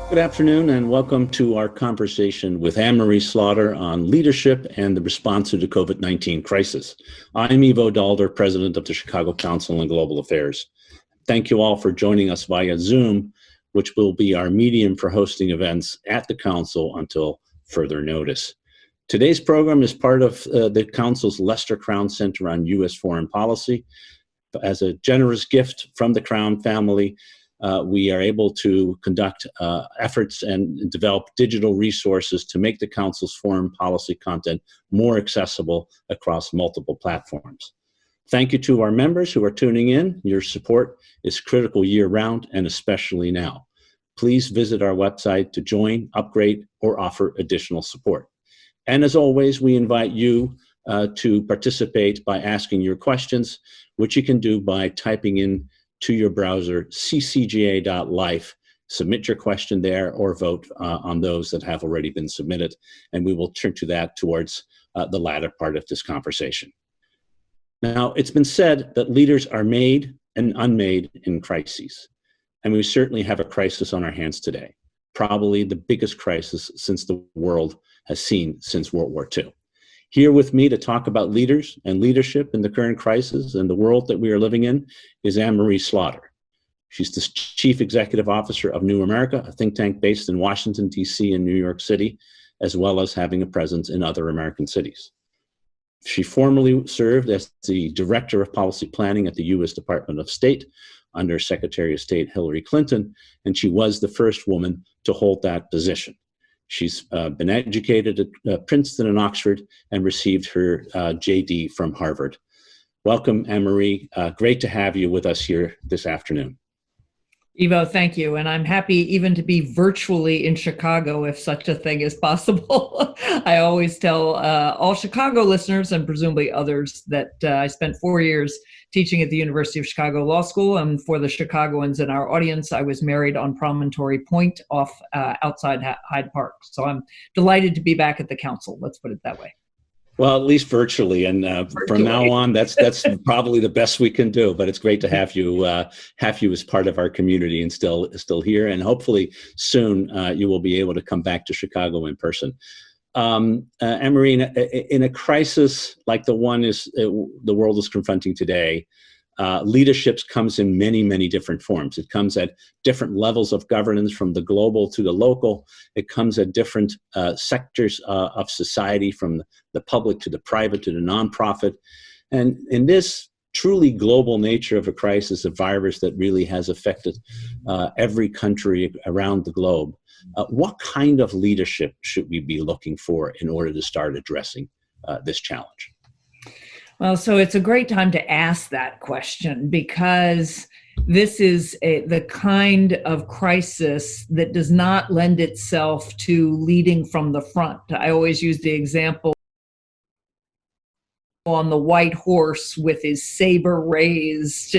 Good afternoon and welcome to our conversation with Anne-Marie Slaughter on leadership and the response to the COVID-19 crisis. I'm Ivo Dalder, President of the Chicago Council on Global Affairs. Thank you all for joining us via Zoom, which will be our medium for hosting events at the Council until further notice. Today's program is part of the Council's Lester Crown Center on U.S. Foreign Policy. As a generous gift from the Crown family, we are able to conduct efforts and develop digital resources to make the Council's foreign policy content more accessible across multiple platforms. Thank you to our members who are tuning in. Your support is critical year-round and especially now. Please visit our website to join, upgrade, or offer additional support. And as always, we invite you to participate by asking your questions, which you can do by typing in to your browser ccga.life. Submit your question there or vote on those that have already been submitted, and we will turn to that towards the latter part of this conversation. Now, it's been said that leaders are made and unmade in crises, and we certainly have a crisis on our hands today, probably the biggest crisis since the world has seen since World War II. Here with me to talk about leaders and leadership in the current crisis and the world that we are living in is Anne-Marie Slaughter. She's the Chief Executive Officer of New America, a think tank based in Washington, D.C. and New York City, as well as having a presence in other American cities. She formerly served as the Director of Policy Planning at the U.S. Department of State under Secretary of State Hillary Clinton, and she was the first woman to hold that position. She's been educated at Princeton and Oxford and received her JD from Harvard. Welcome, Anne-Marie. Great to have you with us here this afternoon. Ivo, thank you. And I'm happy even to be virtually in Chicago, if such a thing is possible. I always tell all Chicago listeners and presumably others that I spent 4 years teaching at the University of Chicago Law School. And for the Chicagoans in our audience, I was married on Promontory Point off outside Hyde Park. So I'm delighted to be back at the Council. Let's put it that way. Well, at least virtually, and from now on, that's probably the best we can do. But it's great to have you as part of our community and still here. And hopefully soon you will be able to come back to Chicago in person. Anne-Marie, in a crisis like the one the world is confronting today, leadership comes in many, many different forms. It comes at different levels of governance, from the global to the local. It comes at different sectors of society, from the public to the private to the nonprofit. And in this truly global nature of a crisis, a virus that really has affected every country around the globe, what kind of leadership should we be looking for in order to start addressing this challenge? Well, so it's a great time to ask that question, because this is the kind of crisis that does not lend itself to leading from the front. I always use the example on the white horse with his saber raised,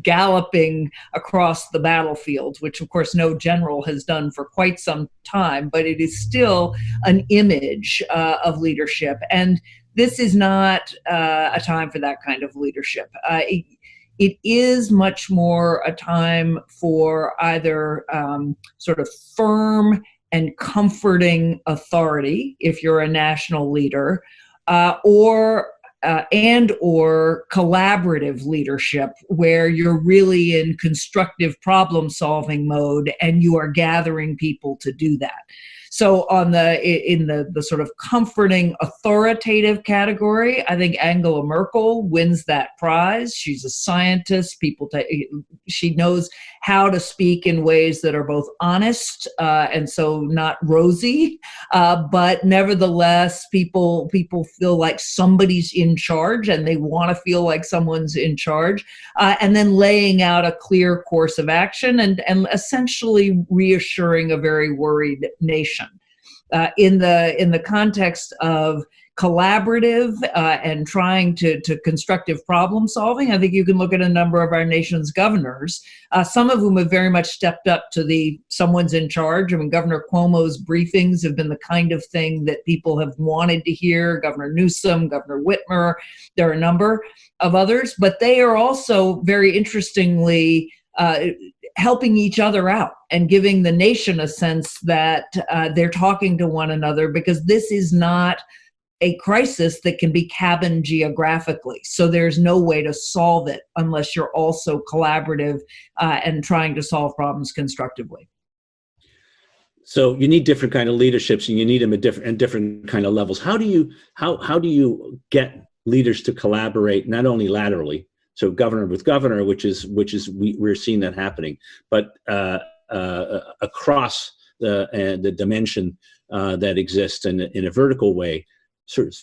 galloping across the battlefield, which of course no general has done for quite some time, but it is still an image of leadership. And this is not a time for that kind of leadership. It is much more a time for either sort of firm and comforting authority, if you're a national leader, or collaborative leadership, where you're really in constructive problem-solving mode and you are gathering people to do that. So in the sort of comforting, authoritative category, I think Angela Merkel wins that prize. She's a scientist. She knows how to speak in ways that are both honest and so not rosy, but nevertheless, people feel like somebody's in charge and they want to feel like someone's in charge, and then laying out a clear course of action and essentially reassuring a very worried nation. In the context of collaborative and trying to constructive problem solving, I think you can look at a number of our nation's governors, some of whom have very much stepped up to someone's in charge. I mean, Governor Cuomo's briefings have been the kind of thing that people have wanted to hear. Governor Newsom, Governor Whitmer, there are a number of others, but they are also very interestingly helping each other out and giving the nation a sense that they're talking to one another, because this is not a crisis that can be cabined geographically. So there's no way to solve it unless you're also collaborative and trying to solve problems constructively. So you need different kind of leaderships, and you need them at different kind of levels. How do you get leaders to collaborate, not only laterally, so governor with governor, which is we're seeing that happening, but across the dimension that exists in a vertical way, sort of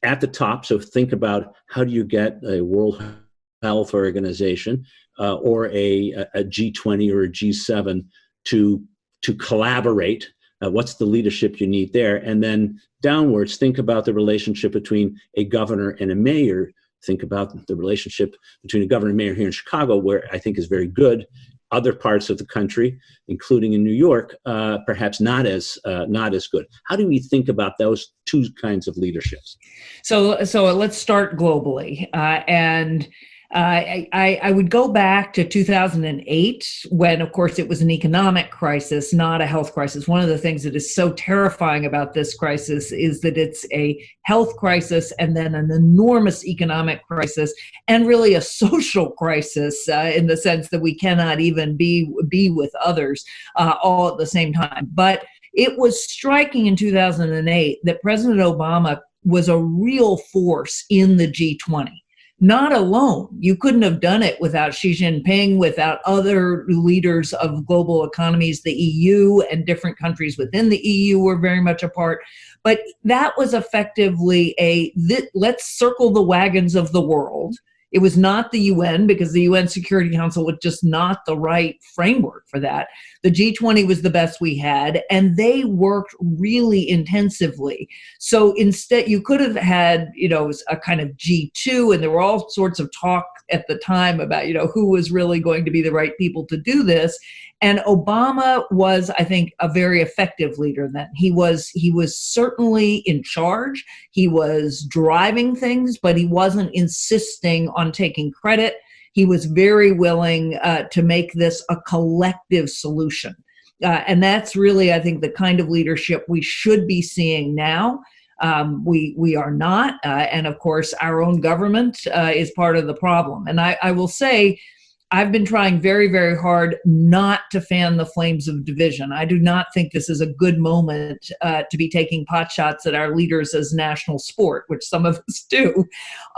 at the top. So think about, how do you get a World Health Organization or a G20 or a G7 to collaborate? What's the leadership you need there? And then downwards, think about the relationship between a governor and a mayor. Think about the relationship between a governor and mayor here in Chicago, where I think is very good. Other parts of the country, including in New York, perhaps not as good. How do we think about those two kinds of leaderships? So let's start globally, and I would go back to 2008, when, of course, it was an economic crisis, not a health crisis. One of the things that is so terrifying about this crisis is that it's a health crisis and then an enormous economic crisis, and really a social crisis in the sense that we cannot even be with others all at the same time. But it was striking in 2008 that President Obama was a real force in the G20. Not alone. You couldn't have done it without Xi Jinping, without other leaders of global economies. The EU and different countries within the EU were very much a part. But that was effectively let's circle the wagons of the world. It was not the UN, because the UN Security Council was just not the right framework for that. The G20 was the best we had, and they worked really intensively. So instead, you could have had, a kind of G2, and there were all sorts of talk at the time about, who was really going to be the right people to do this. And Obama was, I think, a very effective leader then. He was certainly in charge. He was driving things, but he wasn't insisting on taking credit. He was very willing to make this a collective solution. And that's really, I think, the kind of leadership we should be seeing now. We are not. And of course, our own government is part of the problem. And I will say, I've been trying very, very hard not to fan the flames of division. I do not think this is a good moment to be taking potshots at our leaders as national sport, which some of us do.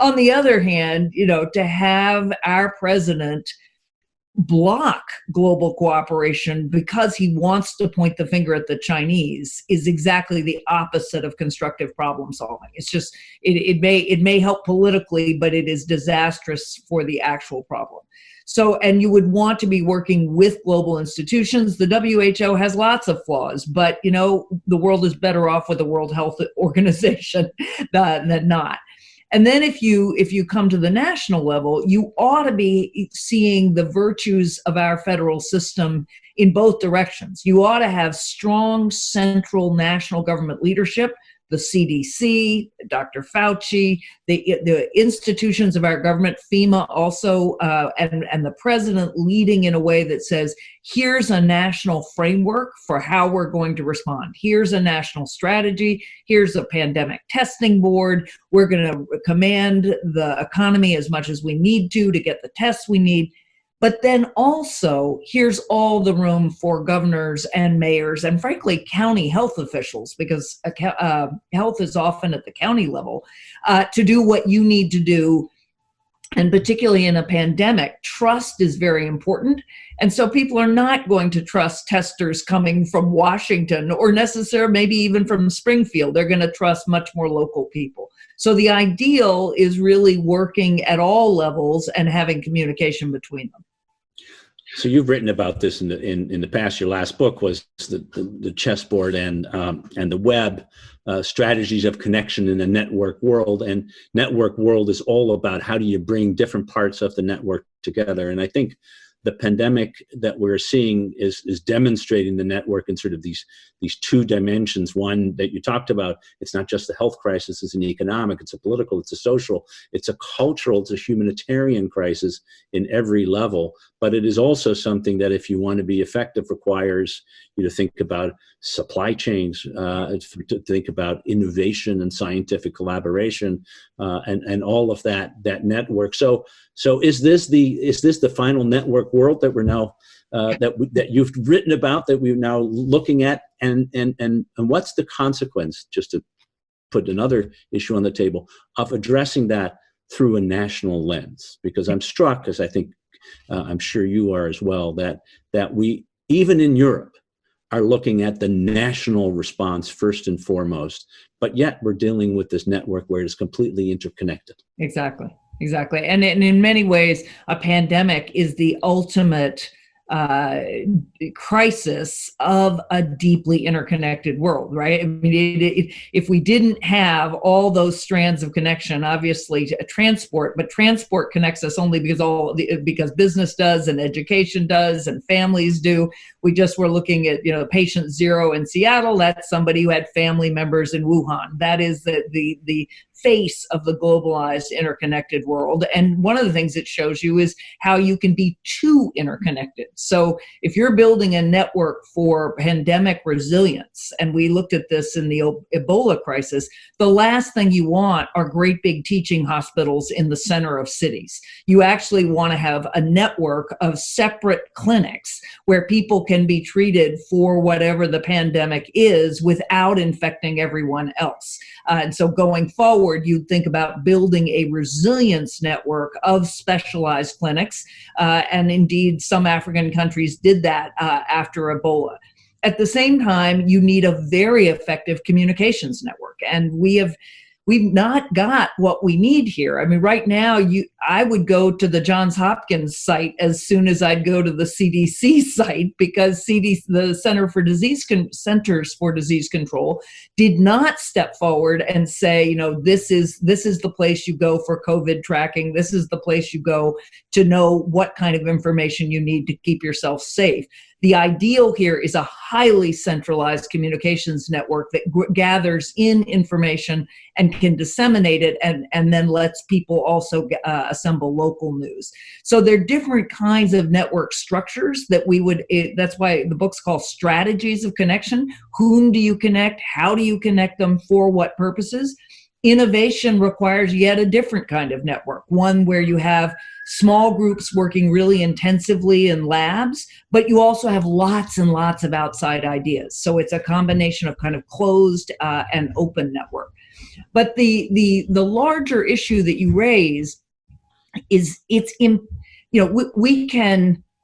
On the other hand, to have our president block global cooperation because he wants to point the finger at the Chinese is exactly the opposite of constructive problem solving. It's just, it may help politically, but it is disastrous for the actual problem. So, and you would want to be working with global institutions. The WHO has lots of flaws, but the world is better off with the World Health Organization than not. And then if you come to the national level, you ought to be seeing the virtues of our federal system in both directions. You ought to have strong central national government leadership, the CDC, Dr. Fauci, the institutions of our government, FEMA also, and the president leading in a way that says, here's a national framework for how we're going to respond. Here's a national strategy. Here's a pandemic testing board. We're going to command the economy as much as we need to get the tests we need. But then also, here's all the room for governors and mayors and, frankly, county health officials, because health is often at the county level, to do what you need to do. And particularly in a pandemic, trust is very important. And so people are not going to trust testers coming from Washington or necessarily maybe even from Springfield. They're going to trust much more local people. So the ideal is really working at all levels and having communication between them. So you've written about this in the past. Your last book was the chessboard and the web, strategies of connection in a network world. And network world is all about how do you bring different parts of the network together. And I think the pandemic that we're seeing is demonstrating the network in sort of these two dimensions. One that you talked about, it's not just a health crisis, it's an economic, it's a political, it's a social, it's a cultural, it's a humanitarian crisis in every level. But it is also something that, if you want to be effective, requires you to think about supply chains, to think about innovation and scientific collaboration, and all of that network. So is this the final network world that we're now that you've written about, that we're now looking at, and what's the consequence, just to put another issue on the table, of addressing that through a national lens? Because I'm struck, as I think I'm sure you are as well, that we, even in Europe, are looking at the national response first and foremost, but yet we're dealing with this network where it's completely interconnected. Exactly. And in many ways, a pandemic is the ultimate crisis of a deeply interconnected world, right? I mean, if we didn't have all those strands of connection, obviously transport connects us only because business does, and education does, and families do. We just were looking at, patient zero in Seattle. That's somebody who had family members in Wuhan. That is the face of the globalized, interconnected world. And one of the things it shows you is how you can be too interconnected. So if you're building a network for pandemic resilience, and we looked at this in the Ebola crisis, the last thing you want are great big teaching hospitals in the center of cities. You actually want to have a network of separate clinics where people can be treated for whatever the pandemic is without infecting everyone else. And so going forward, you'd think about building a resilience network of specialized clinics. And indeed, some African countries did that after Ebola. At the same time, you need a very effective communications network. And we've not got what we need here. I mean, right now, I would go to the Johns Hopkins site as soon as I'd go to the CDC site, because the Centers for Disease Control did not step forward and say, this is the place you go for COVID tracking. This is the place you go to know what kind of information you need to keep yourself safe. The ideal here is a highly centralized communications network that gathers in information and can disseminate it, and then lets people also assemble local news. So there are different kinds of network structures that that's why the book's called Strategies of Connection. Whom do you connect? How do you connect them? For what purposes? Innovation requires yet a different kind of network, one where you have small groups working really intensively in labs, but you also have lots and lots of outside ideas. So it's a combination of kind of closed and open network. But the larger issue that you raise is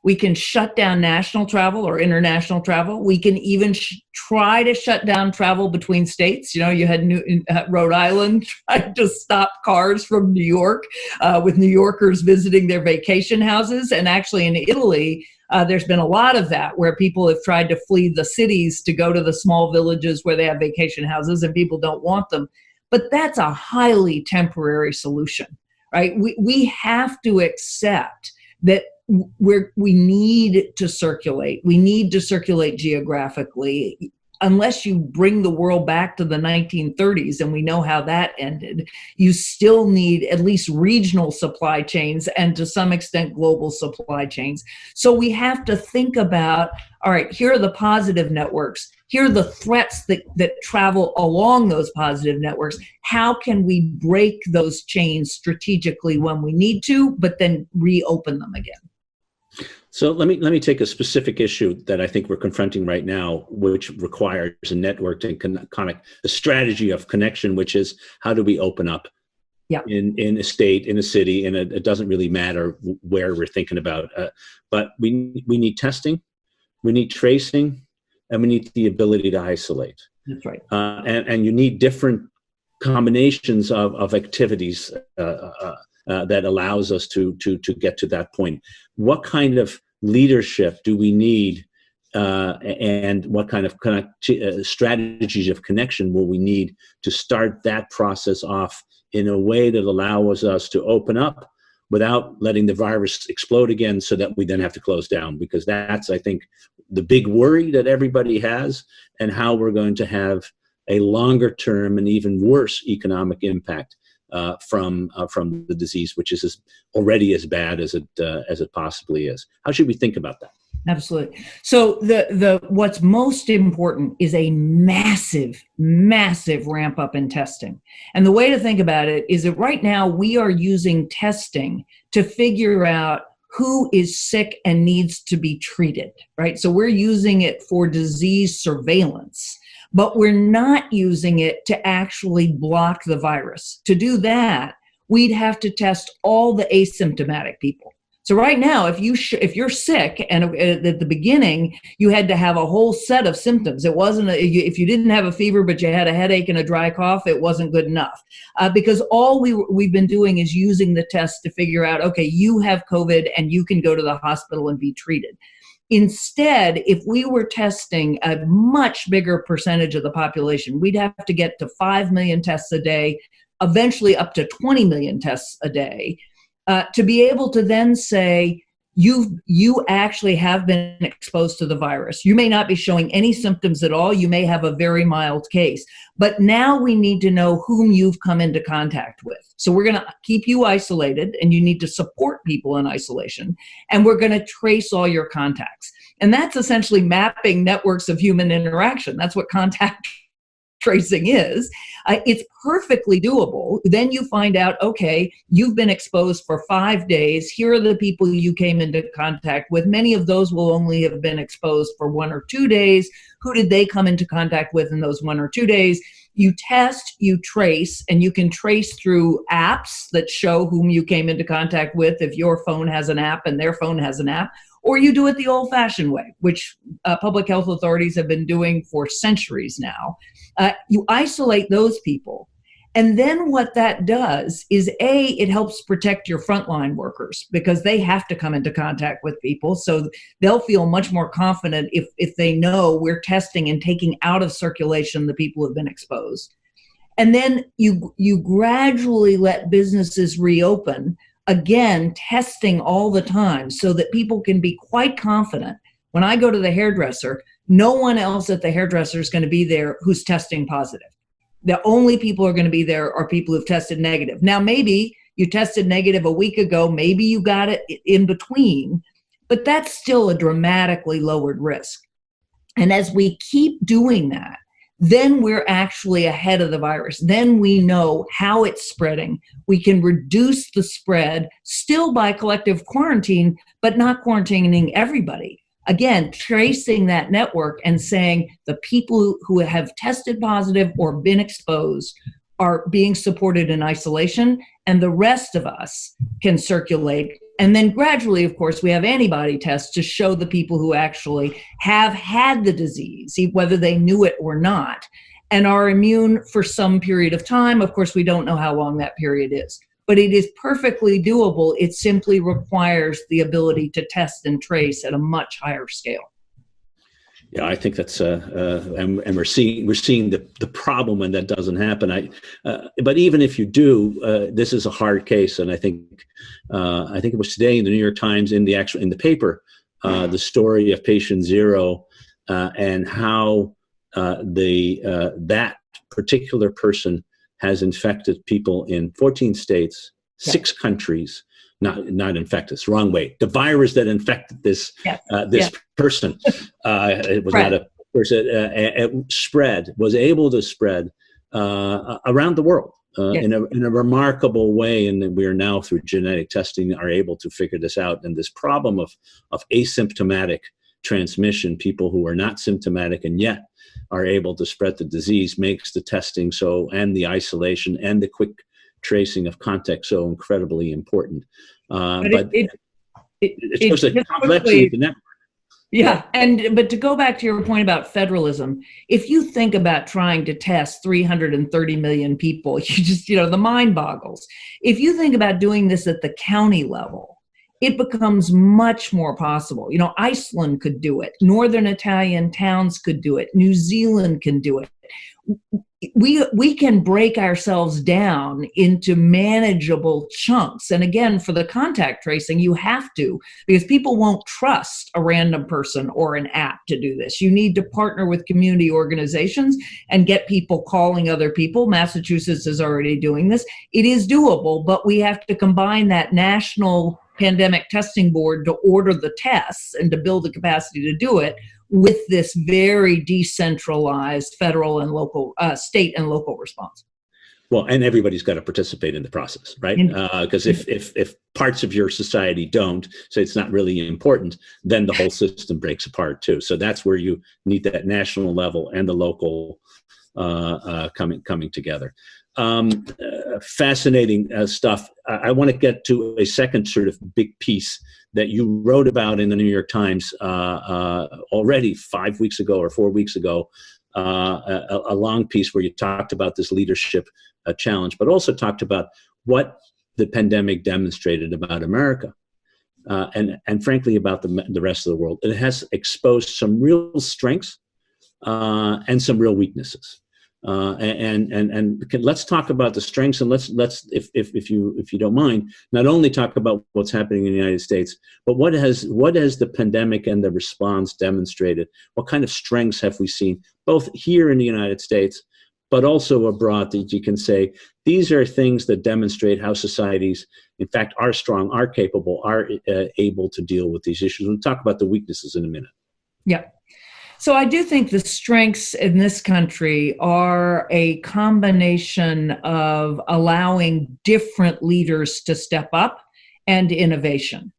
we can shut down national travel or international travel. We can even try to shut down travel between states. You had Rhode Island tried to stop cars from New York, with New Yorkers visiting their vacation houses. And actually in Italy, there's been a lot of that, where people have tried to flee the cities to go to the small villages where they have vacation houses, and people don't want them. But that's a highly temporary solution, right? We have to accept that we need to circulate. We need to circulate geographically. Unless you bring the world back to the 1930s, and we know how that ended, you still need at least regional supply chains, and to some extent global supply chains. So we have to think about, all right, here are the positive networks. Here are the threats that travel along those positive networks. How can we break those chains strategically when we need to, but then reopen them again? So let me take a specific issue that I think we're confronting right now, which requires a network and connect a strategy of connection, which is, how do we open up in a state, in a city, and it doesn't really matter where we're thinking about. But we need testing, we need tracing, and we need the ability to isolate. That's right. And you need different combinations of activities that allows us to get to that point. What kind of leadership do we need, and what kind of strategies of connection will we need to start that process off in a way that allows us to open up without letting the virus explode again so that we then have to close down, because that's, I think, the big worry that everybody has, and how we're going to have a longer term and even worse economic impact from the disease, which is already as bad as it possibly is. How should we think about that? Absolutely. So the what's most important is a massive ramp up in testing. And the way to think about it is that right now we are using testing to figure out who is sick and needs to be treated, right? So we're using it for disease surveillance, but we're not using it to actually block the virus. To do that, we'd have to test all the asymptomatic people. So right now, if you're sick, and at the beginning you had to have a whole set of symptoms, it wasn't if you didn't have a fever but you had a headache and a dry cough, it wasn't good enough, because all we've been doing is using the test to figure out, okay, you have COVID and you can go to the hospital and be treated. Instead, if we were testing a much bigger percentage of the population, we'd have to get to 5 million tests a day, eventually up to 20 million tests a day. To be able to then say, you actually have been exposed to the virus. You may not be showing any symptoms at all. You may have a very mild case. But now we need to know whom you've come into contact with. So we're going to keep you isolated, and you need to support people in isolation. And we're going to trace all your contacts. And that's essentially mapping networks of human interaction. That's what contact tracing is. It's perfectly doable. Then you find out, okay, you've been exposed for 5 days. Here are the people you came into contact with. Many of those will only have been exposed for 1 or 2 days. Who did they come into contact with in those 1 or 2 days? You test, you trace, and you can trace through apps that show whom you came into contact with if your phone has an app and their phone has an app. Or you do it the old-fashioned way, which public health authorities have been doing for centuries now. You isolate those people. And then what that does is, A, it helps protect your frontline workers, because they have to come into contact with people. So they'll feel much more confident if they know we're testing and taking out of circulation the people who have been exposed. And then you gradually let businesses reopen, again, testing all the time so that people can be quite confident. When I go to the hairdresser, no one else at the hairdresser is going to be there who's testing positive. The only people who are going to be there are people who've tested negative. Now, maybe you tested negative a week ago, maybe you got it in between, but that's still a dramatically lowered risk. And as we keep doing that, then we're actually ahead of the virus. Then we know how it's spreading. We can reduce the spread still by collective quarantine, but not quarantining everybody. Again, tracing that network and saying the people who have tested positive or been exposed are being supported in isolation, and the rest of us can circulate. And then gradually, of course, we have antibody tests to show the people who actually have had the disease, whether they knew it or not, and are immune for some period of time. Of course, we don't know how long that period is, but it is perfectly doable. It simply requires the ability to test and trace at a much higher scale. Yeah, I think that's and we're seeing the problem when that doesn't happen. But even if you do, this is a hard case, and I think it was today in the New York Times in the paper, the story of patient zero and how that particular person has infected people in 14 states, 6 countries. Not infected. It's the wrong way. The virus that infected this person, it was not a person. It was able to spread around the world in a remarkable way, and we are now through genetic testing are able to figure this out. And this problem of asymptomatic transmission, people who are not symptomatic and yet are able to spread the disease, makes the testing and the isolation and the quick tracing of contact so incredibly important. But it shows the complexity of the network. Yeah, but to go back to your point about federalism, if you think about trying to test 330 million people, you just, the mind boggles. If you think about doing this at the county level, it becomes much more possible. Iceland could do it. Northern Italian towns could do it. New Zealand can do it. we can break ourselves down into manageable chunks. And again, for the contact tracing, you have to, because people won't trust a random person or an app to do this. You need to partner with community organizations and get people calling other people. Massachusetts is already doing this. It is doable, but we have to combine that national pandemic testing board to order the tests and to build the capacity to do it with this very decentralized federal and local, state and local response. Well, and everybody's got to participate in the process, right? Because if parts of your society don't, so it's not really important, then the whole system breaks apart too. So that's where you need that national level and the local coming together. Fascinating stuff. I want to get to a second sort of big piece that you wrote about in the New York Times already 5 weeks ago or 4 weeks ago, a long piece where you talked about this leadership challenge, but also talked about what the pandemic demonstrated about America and frankly about the rest of the world. It has exposed some real strengths and some real weaknesses. Let's talk about the strengths, and let's if you don't mind, not only talk about what's happening in the United States, but what has the pandemic and the response demonstrated? What kind of strengths have we seen both here in the United States, but also abroad, that you can say these are things that demonstrate how societies, in fact, are strong, are capable, are able to deal with these issues. We'll talk about the weaknesses in a minute. Yeah. So I do think the strengths in this country are a combination of allowing different leaders to step up and innovation.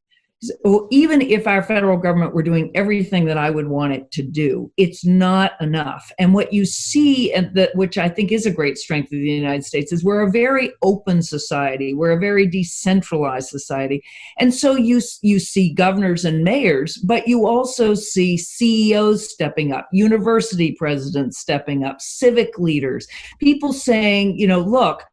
So even if our federal government were doing everything that I would want it to do, it's not enough. And what you see, which I think is a great strength of the United States, is we're a very open society. We're a very decentralized society. And so you see governors and mayors, but you also see CEOs stepping up, university presidents stepping up, civic leaders, people saying, look,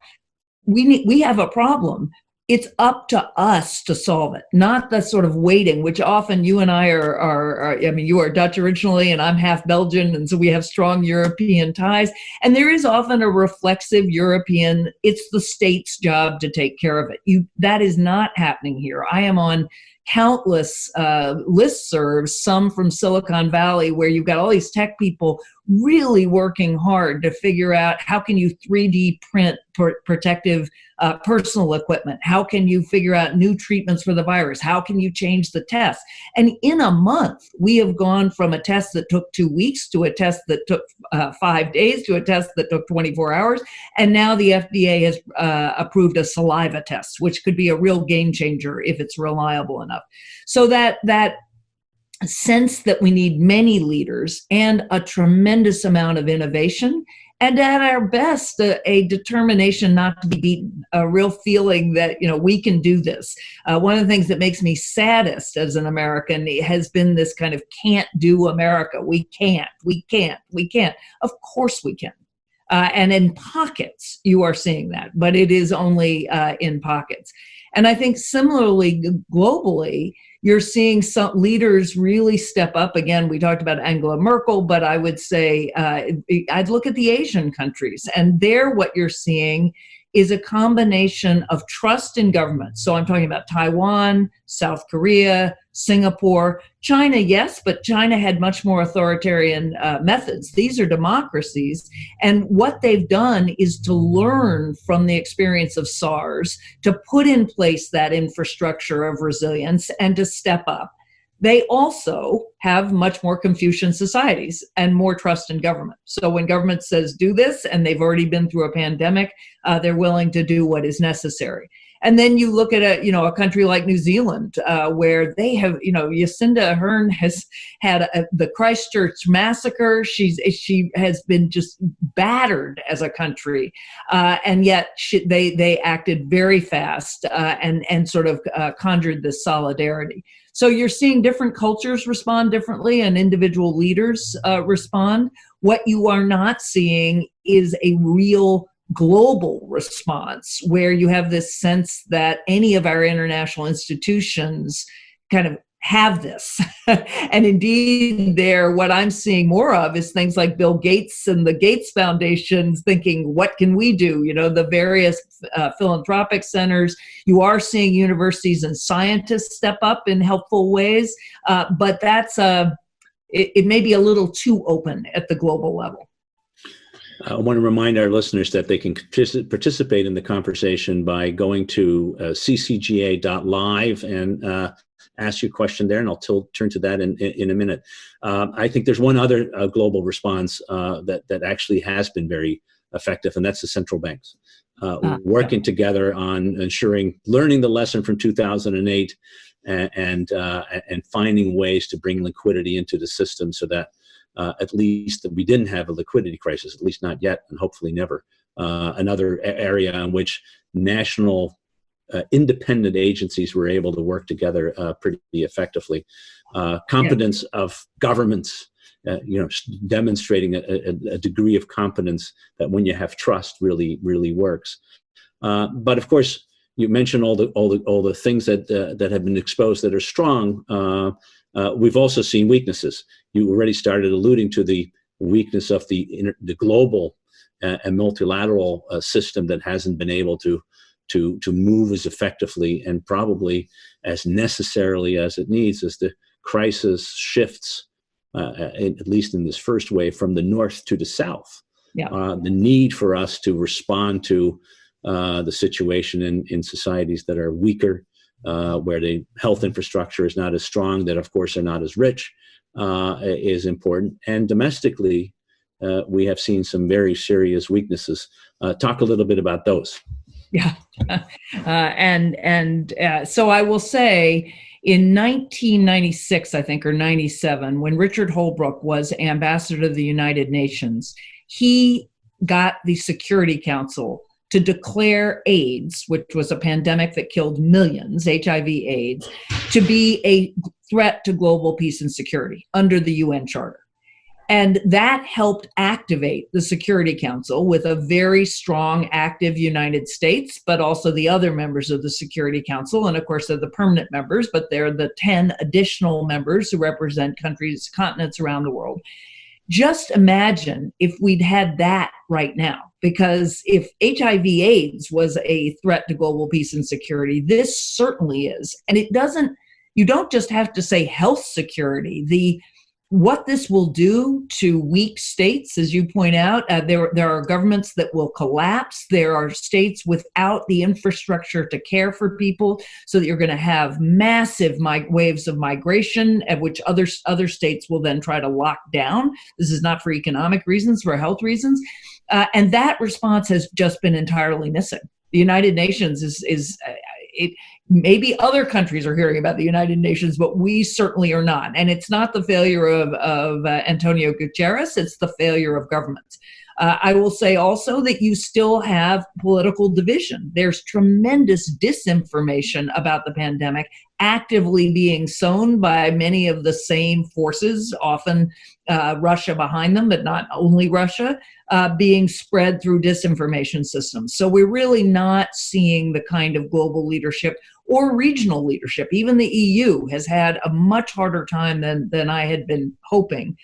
we have a problem. It's up to us to solve it, not the sort of waiting, which often you and I are, I mean, you are Dutch originally and I'm half Belgian, and so we have strong European ties. And there is often a reflexive European, it's the state's job to take care of it. That is not happening here. I am on countless listservs, some from Silicon Valley, where you've got all these tech people really working hard to figure out how can you 3D print protective personal equipment? How can you figure out new treatments for the virus? How can you change the test? And in a month, we have gone from a test that took 2 weeks to a test that took 5 days to a test that took 24 hours. And now the FDA has approved a saliva test, which could be a real game changer if it's reliable enough. So that sense that we need many leaders and a tremendous amount of innovation, and at our best, a determination not to be beaten, a real feeling that, we can do this. One of the things that makes me saddest as an American has been this kind of can't do America. We can't. Of course we can. And in pockets, you are seeing that, but it is only in pockets. And I think similarly, globally, you're seeing some leaders really step up. Again, we talked about Angela Merkel, but I would say I'd look at the Asian countries, and there what you're seeing is a combination of trust in government. So I'm talking about Taiwan, South Korea, Singapore, China, yes, but China had much more authoritarian methods. These are democracies. And what they've done is to learn from the experience of SARS, to put in place that infrastructure of resilience and to step up. They also have much more Confucian societies and more trust in government. So when government says do this, and they've already been through a pandemic, they're willing to do what is necessary. And then you look at a country like New Zealand, where they have, Jacinda Ardern has had the Christchurch massacre. She has been just battered as a country, and yet they acted very fast and sort of conjured this solidarity. So you're seeing different cultures respond differently and individual leaders respond. What you are not seeing is a real global response where you have this sense that any of our international institutions kind of have this. And indeed, what I'm seeing more of is things like Bill Gates and the Gates Foundations thinking, what can we do? The various philanthropic centers. You are seeing universities and scientists step up in helpful ways, but it may be a little too open at the global level. I want to remind our listeners that they can participate in the conversation by going to ccga.live and ask your question there, and I'll turn to that in a minute. I think there's one other global response that actually has been very effective, and that's the central banks working together on learning the lesson from 2008 and finding ways to bring liquidity into the system so that at least we didn't have a liquidity crisis, at least not yet, and hopefully never. Another area in which national independent agencies were able to work together pretty effectively. Competence of governments, demonstrating a degree of competence that when you have trust really works. But of course, you mentioned all the things that have been exposed that are strong. We've also seen weaknesses. You already started alluding to the weakness of the global and multilateral system that hasn't been able to move as effectively and probably as necessarily as it needs as the crisis shifts, at least in this first wave, from the north to the south. Yeah. The need for us to respond to the situation in societies that are weaker, where the health infrastructure is not as strong, that of course are not as rich, is important. And domestically, we have seen some very serious weaknesses. Talk a little bit about those. Yeah. So I will say in 1996, I think, or 97, when Richard Holbrooke was ambassador to the United Nations, he got the Security Council to declare AIDS, which was a pandemic that killed millions, HIV/AIDS, to be a threat to global peace and security under the UN Charter. And that helped activate the Security Council with a very strong, active United States, but also the other members of the Security Council. And of course, they're the permanent members, but they're the 10 additional members who represent countries, continents around the world. Just imagine if we'd had that right now, because if HIV/AIDS was a threat to global peace and security, this certainly is. And you don't just have to say health security. What this will do to weak states, as you point out, there are governments that will collapse. There are states without the infrastructure to care for people, so that you're going to have massive waves of migration, at which other states will then try to lock down. This is not for economic reasons, for health reasons. And that response has just been entirely missing. The United Nations maybe other countries are hearing about the United Nations, but we certainly are not. And it's not the failure of Antonio Guterres, it's the failure of governments. I will say also that you still have political division. There's tremendous disinformation about the pandemic actively being sown by many of the same forces, often Russia behind them, but not only Russia, being spread through disinformation systems. So we're really not seeing the kind of global leadership or regional leadership. Even the EU has had a much harder time than I had been hoping.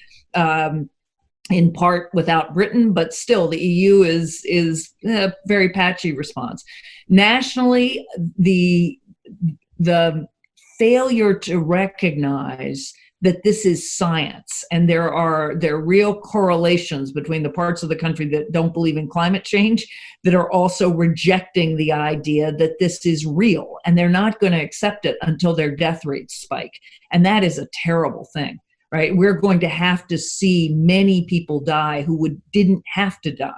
In part without Britain, but still the EU is a very patchy response. Nationally, the failure to recognize that this is science, and there are real correlations between the parts of the country that don't believe in climate change, that are also rejecting the idea that this is real, and they're not going to accept it until their death rates spike. And that is a terrible thing. Right? We're going to have to see many people die who didn't have to die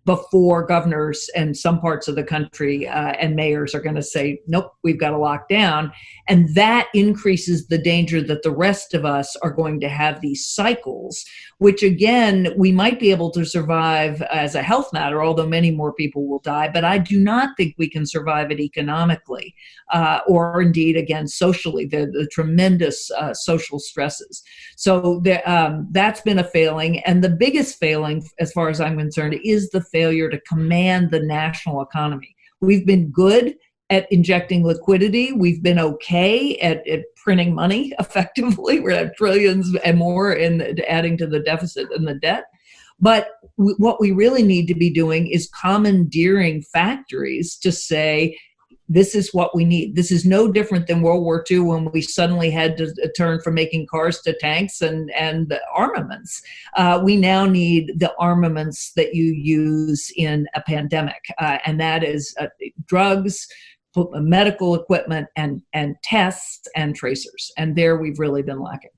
before governors and some parts of the country and mayors are going to say, nope, we've got to lock down. And that increases the danger that the rest of us are going to have these cycles, which again, we might be able to survive as a health matter, although many more people will die. But I do not think we can survive it economically or indeed, again, socially, the tremendous social stresses. So that's been a failing. And the biggest failing, as far as I'm concerned, is the failure to command the national economy. We've been good at injecting liquidity. We've been okay at printing money effectively. We have trillions and more in adding to the deficit and the debt. But what we really need to be doing is commandeering factories to say, this is what we need. This is no different than World War II, when we suddenly had to turn from making cars to tanks and armaments. We now need the armaments that you use in a pandemic, and that is drugs, medical equipment, and tests and tracers. And there we've really been lacking.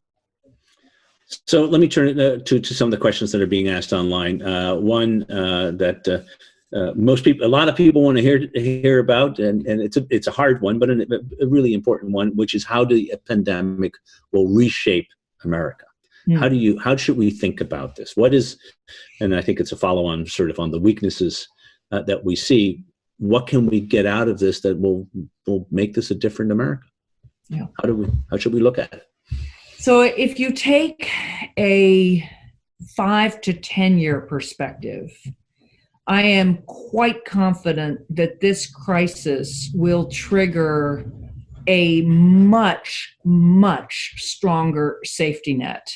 So let me turn it to some of the questions that are being asked online. One that a lot of people want to hear about, and it's a hard one, but a really important one, which is how the pandemic will reshape America. How should we think about this? What is, and I think it's a follow-on sort of on the weaknesses that we see. What can we get out of this that will make this a different America? Yeah. How should we look at it? So if you take a 5 to 10 year perspective, I am quite confident that this crisis will trigger a much, much stronger safety net,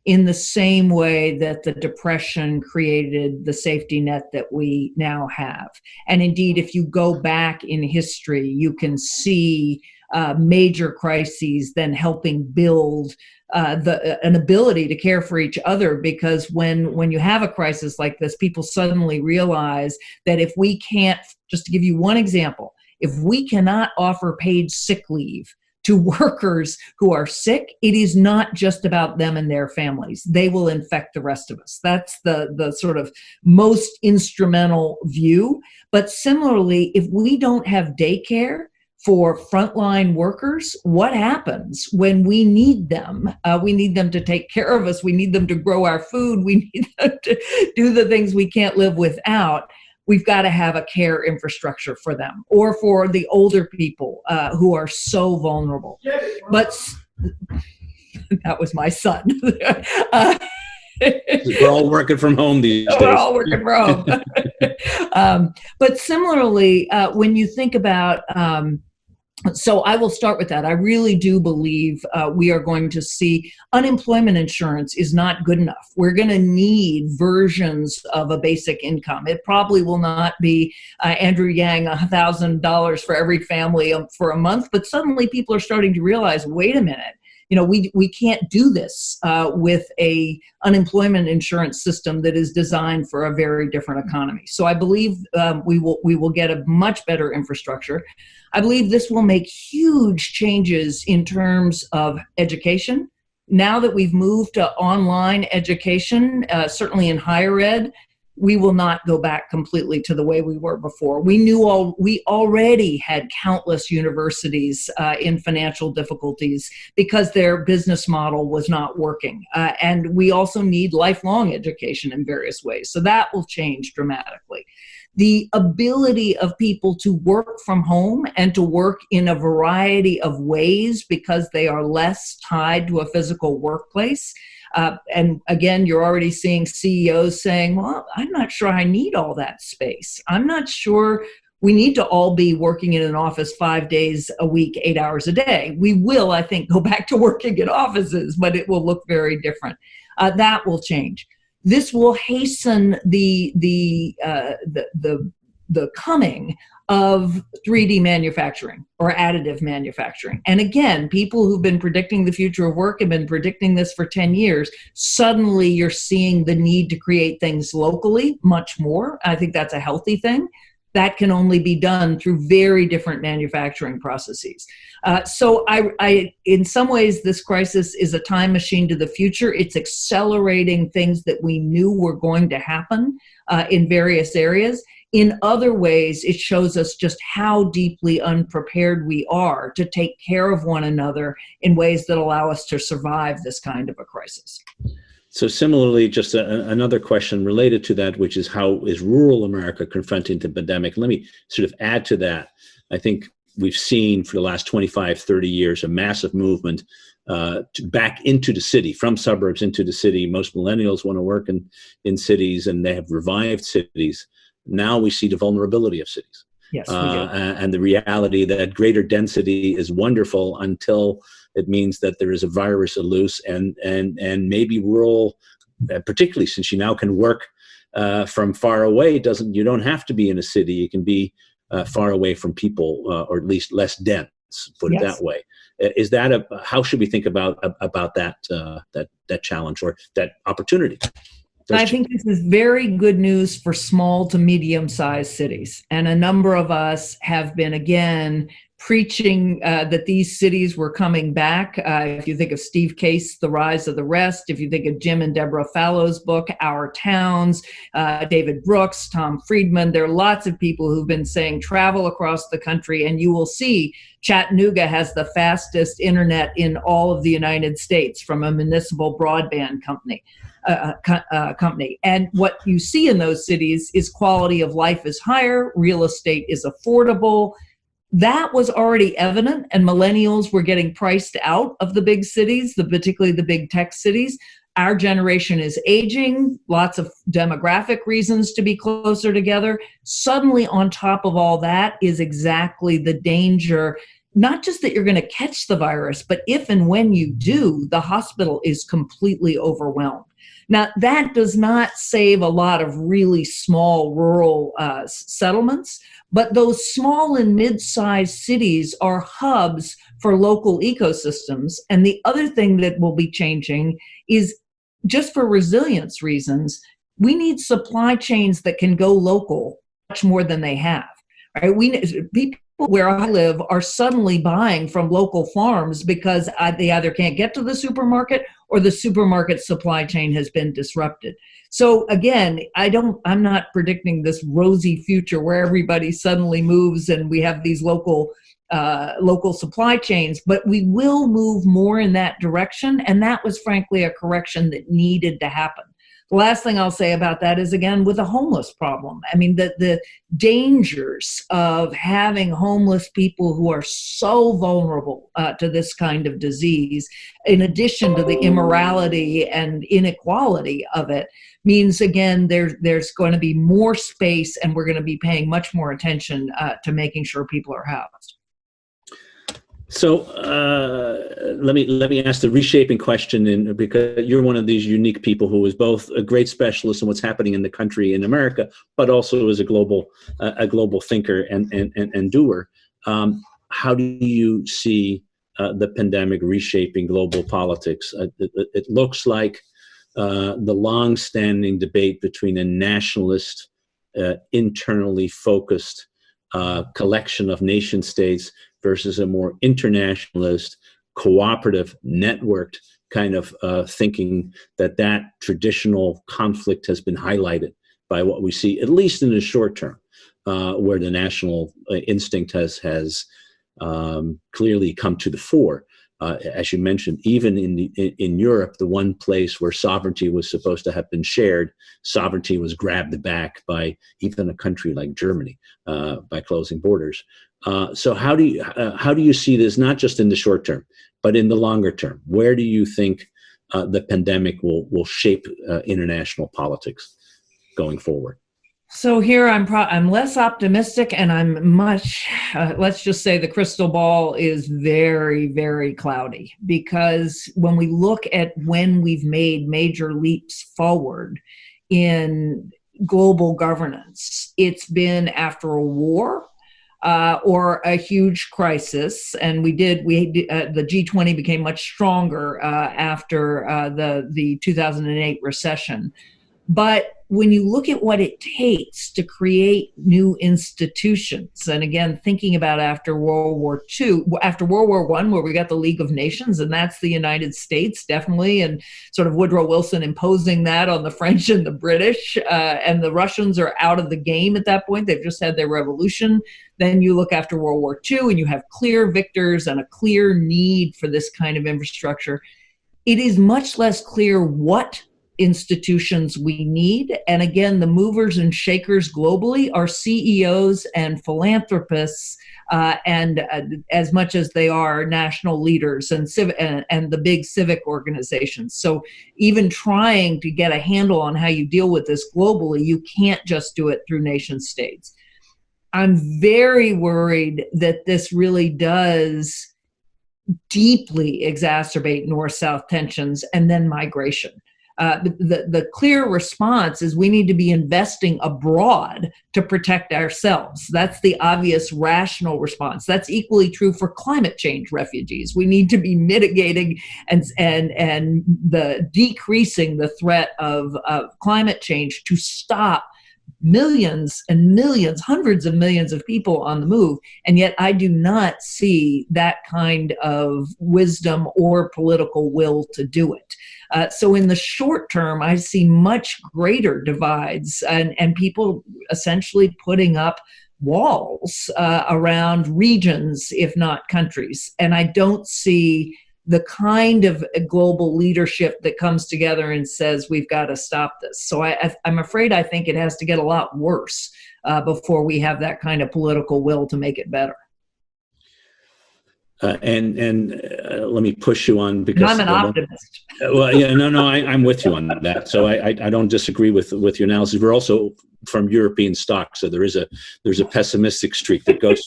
in the same way that the Depression created the safety net that we now have. And indeed, if you go back in history, you can see major crises then helping build an ability to care for each other, because when you have a crisis like this, people suddenly realize that if we can't, just to give you one example, if we cannot offer paid sick leave to workers who are sick, it is not just about them and their families. They will infect the rest of us. That's the sort of most instrumental view. But similarly, if we don't have daycare for frontline workers, what happens when we need them? We need them to take care of us. We need them to grow our food. We need them to do the things we can't live without. We've got to have a care infrastructure for them, or for the older people who are so vulnerable. But that was my son. We're all working from home these days. We're all working from home. But similarly, when you think about, so I will start with that. I really do believe we are going to see unemployment insurance is not good enough. We're going to need versions of a basic income. It probably will not be Andrew Yang $1,000 for every family for a month, but suddenly people are starting to realize, wait a minute, we can't do this with a unemployment insurance system that is designed for a very different economy. So I believe we will get a much better infrastructure. I believe this will make huge changes in terms of education. Now that we've moved to online education, certainly in higher ed, we will not go back completely to the way we were before. We already had countless universities in financial difficulties because their business model was not working. And we also need lifelong education in various ways. So that will change dramatically. The ability of people to work from home and to work in a variety of ways because they are less tied to a physical workplace. And again, you're already seeing CEOs saying, well, I'm not sure I need all that space. I'm not sure we need to all be working in an office 5 days a week, 8 hours a day. We will, I think, go back to working in offices, but it will look very different. That will change. This will hasten the coming of 3D manufacturing or additive manufacturing. And again, people who've been predicting the future of work have been predicting this for 10 years. Suddenly you're seeing the need to create things locally much more. I think that's a healthy thing. That can only be done through very different manufacturing processes. So I, in some ways, this crisis is a time machine to the future. It's accelerating things that we knew were going to happen in various areas. In other ways, it shows us just how deeply unprepared we are to take care of one another in ways that allow us to survive this kind of a crisis. So similarly, just another question related to that, which is how is rural America confronting the pandemic? Let me sort of add to that. I think we've seen for the last 25, 30 years, a massive movement back into the city, from suburbs into the city. Most millennials want to work in cities, and they have revived cities. Now we see the vulnerability of cities. Yes, we do. And the reality that greater density is wonderful until it means that there is a virus loose, and maybe rural, particularly since you now can work from far away, you don't have to be in a city. You can be far away from people, or at least less dense. Put it Yes. that way. Is that how should we think about that challenge or that opportunity? I think this is very good news for small to medium-sized cities. And a number of us have been, again, preaching that these cities were coming back. If you think of Steve Case, The Rise of the Rest, if you think of Jim and Deborah Fallow's book, Our Towns, David Brooks, Tom Friedman, there are lots of people who've been saying travel across the country, and you will see Chattanooga has the fastest internet in all of the United States from a municipal broadband company. And what you see in those cities is quality of life is higher, real estate is affordable. That was already evident, and millennials were getting priced out of the big cities, particularly the big tech cities. Our generation is aging, lots of demographic reasons to be closer together. Suddenly, on top of all that is exactly the danger, not just that you're going to catch the virus, but if and when you do, the hospital is completely overwhelmed. Now, that does not save a lot of really small rural settlements, but those small and mid-sized cities are hubs for local ecosystems. And the other thing that will be changing is, just for resilience reasons, we need supply chains that can go local much more than they have. Right? People where I live are suddenly buying from local farms because they either can't get to the supermarket or the supermarket supply chain has been disrupted. So again, I'm not predicting this rosy future where everybody suddenly moves and we have these local supply chains, but we will move more in that direction. And that was frankly a correction that needed to happen. The last thing I'll say about that is, again, with a homeless problem. I mean, the dangers of having homeless people who are so vulnerable to this kind of disease, in addition to the immorality and inequality of it, means, again, there's going to be more space, and we're going to be paying much more attention to making sure people are housed. So let me ask the reshaping question, because you're one of these unique people who is both a great specialist in what's happening in the country in America, but also is a global thinker and doer. How do you see the pandemic reshaping global politics? It looks like the long-standing debate between a nationalist, internally focused collection of nation states versus a more internationalist, cooperative, networked kind of thinking, that traditional conflict has been highlighted by what we see, at least in the short term, where the national instinct has clearly come to the fore. As you mentioned, even in Europe, the one place where sovereignty was supposed to have been shared, sovereignty was grabbed back by even a country like Germany by closing borders. So how do you see this, not just in the short term, but in the longer term? Where do you think the pandemic will shape international politics going forward? So here I'm less optimistic, and I'm much, let's just say the crystal ball is very, very cloudy, because when we look at when we've made major leaps forward in global governance, it's been after a war or a huge crisis. And the G20 became much stronger after the 2008 recession. But when you look at what it takes to create new institutions, and again, thinking about after World War II, after World War I, where we got the League of Nations, and that's the United States, definitely, and sort of Woodrow Wilson imposing that on the French and the British, and the Russians are out of the game at that point. They've just had their revolution. Then you look after World War II, and you have clear victors and a clear need for this kind of infrastructure. It is much less clear what institutions we need. And again, the movers and shakers globally are CEOs and philanthropists, and as much as they are national leaders and the big civic organizations. So even trying to get a handle on how you deal with this globally, you can't just do it through nation states. I'm very worried that this really does deeply exacerbate north-south tensions and then migration. The clear response is we need to be investing abroad to protect ourselves. That's the obvious rational response. That's equally true for climate change refugees. We need to be mitigating and the decreasing the threat of climate change to stop millions and millions, hundreds of millions of people on the move. And yet I do not see that kind of wisdom or political will to do it. So in the short term, I see much greater divides and people essentially putting up walls around regions, if not countries. And I don't see the kind of global leadership that comes together and says, we've got to stop this. So I'm afraid I think it has to get a lot worse before we have that kind of political will to make it better. And let me push you on, because I'm an optimist. Well, yeah, no, I'm with you on that. So I don't disagree with your analysis. We're also from European stock, so there's a pessimistic streak that goes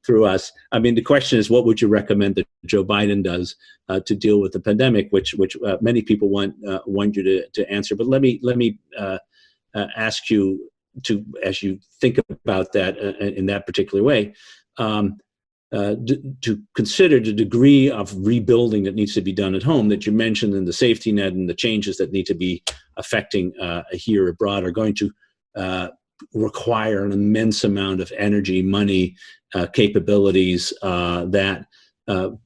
through us. I mean, the question is, what would you recommend that Joe Biden does to deal with the pandemic, which many people want you to answer. But let me ask you to, as you think about that in that particular way, to consider the degree of rebuilding that needs to be done at home that you mentioned, in the safety net and the changes that need to be affecting here abroad are going to require an immense amount of energy, money, capabilities that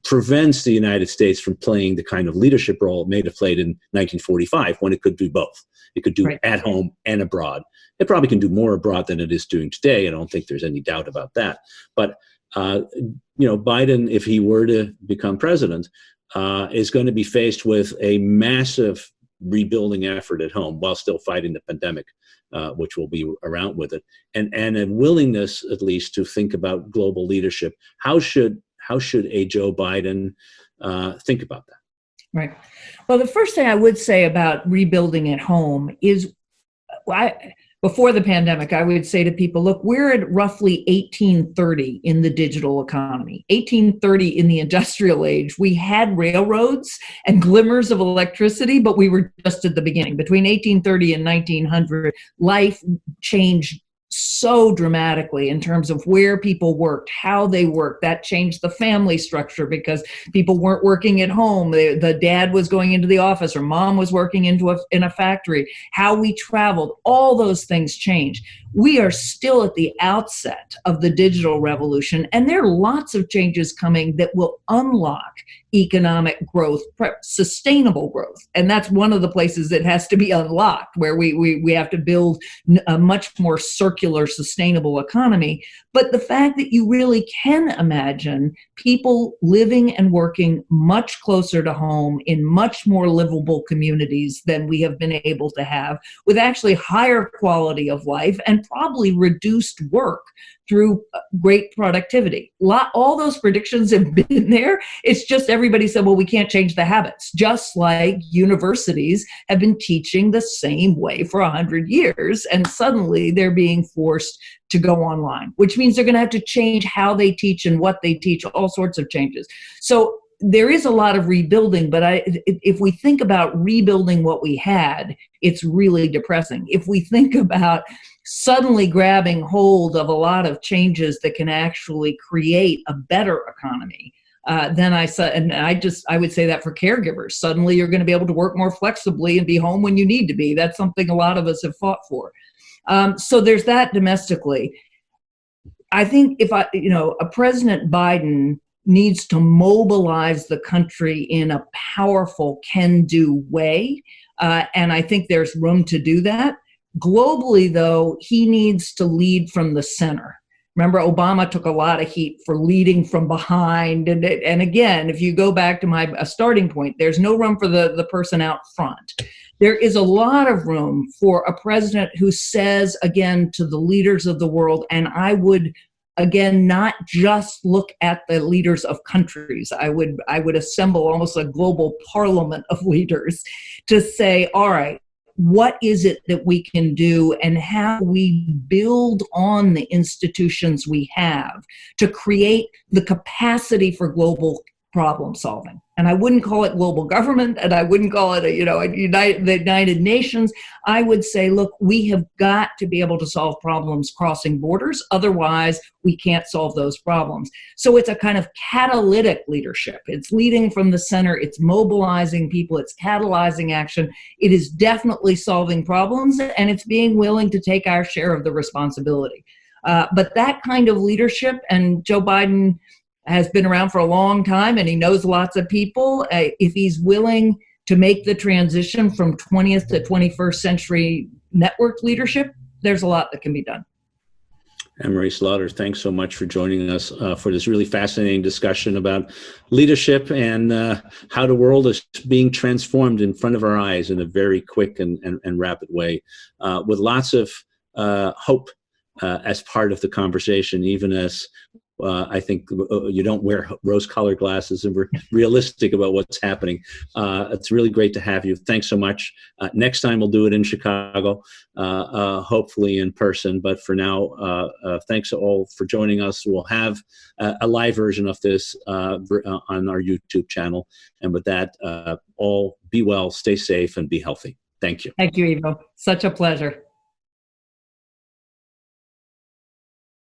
prevents the United States from playing the kind of leadership role it may have played in 1945, when it could do both. It could do at home and abroad. It probably can do more abroad than it is doing today. I don't think there's any doubt about that. But Biden, if he were to become president, is going to be faced with a massive rebuilding effort at home while still fighting the pandemic, which will be around with it, and a willingness, at least, to think about global leadership. How should a Joe Biden think about that? Right. Well, the first thing I would say about rebuilding at home is, before the pandemic, I would say to people, look, we're at roughly 1830 in the digital economy. 1830 in the industrial age, we had railroads and glimmers of electricity, but we were just at the beginning. Between 1830 and 1900, life changed so dramatically in terms of where people worked, how they worked. That changed the family structure because people weren't working at home. The dad was going into the office, or mom was working in a factory. How we traveled, all those things changed. We are still at the outset of the digital revolution, and there are lots of changes coming that will unlock economic growth, sustainable growth. And that's one of the places that has to be unlocked, where we have to build a much more circular, sustainable economy. But the fact that you really can imagine people living and working much closer to home in much more livable communities than we have been able to have, with actually higher quality of life and probably reduced work through great productivity. All those predictions have been there. It's just everybody said, well, we can't change the habits. Just like universities have been teaching the same way for 100 years, and suddenly they're being forced to go online, which means they're going to have to change how they teach and what they teach, all sorts of changes. So there is a lot of rebuilding, but if we think about rebuilding what we had, it's really depressing. If we think about suddenly grabbing hold of a lot of changes that can actually create a better economy, then I would say that for caregivers. Suddenly you're going to be able to work more flexibly and be home when you need to be. That's something a lot of us have fought for. So there's that domestically. I think a President Biden needs to mobilize the country in a powerful can-do way. And I think there's room to do that. Globally, though, he needs to lead from the center. Remember, Obama took a lot of heat for leading from behind. And again, if you go back to my starting point, there's no room for the person out front. There is a lot of room for a president who says, again, to the leaders of the world, and I would, again, not just look at the leaders of countries. I would assemble almost a global parliament of leaders to say, all right, what is it that we can do and how we build on the institutions we have to create the capacity for global problem solving. And I wouldn't call it global government, and I wouldn't call it the United Nations. I would say, look, we have got to be able to solve problems crossing borders. Otherwise, we can't solve those problems. So it's a kind of catalytic leadership. It's leading from the center. It's mobilizing people. It's catalyzing action. It is definitely solving problems, and it's being willing to take our share of the responsibility. But that kind of leadership, and Joe Biden has been around for a long time and he knows lots of people. If he's willing to make the transition from 20th to 21st century network leadership, there's a lot that can be done. Anne-Marie Slaughter, thanks so much for joining us for this really fascinating discussion about leadership and how the world is being transformed in front of our eyes in a very quick and rapid way, with lots of hope as part of the conversation, even as I think you don't wear rose-colored glasses and we're realistic about what's happening. It's really great to have you. Thanks so much. Next time we'll do it in Chicago, hopefully in person. But for now, thanks all for joining us. We'll have a live version of this on our YouTube channel. And with that, all be well, stay safe, and be healthy. Thank you. Thank you, Ivo. Such a pleasure.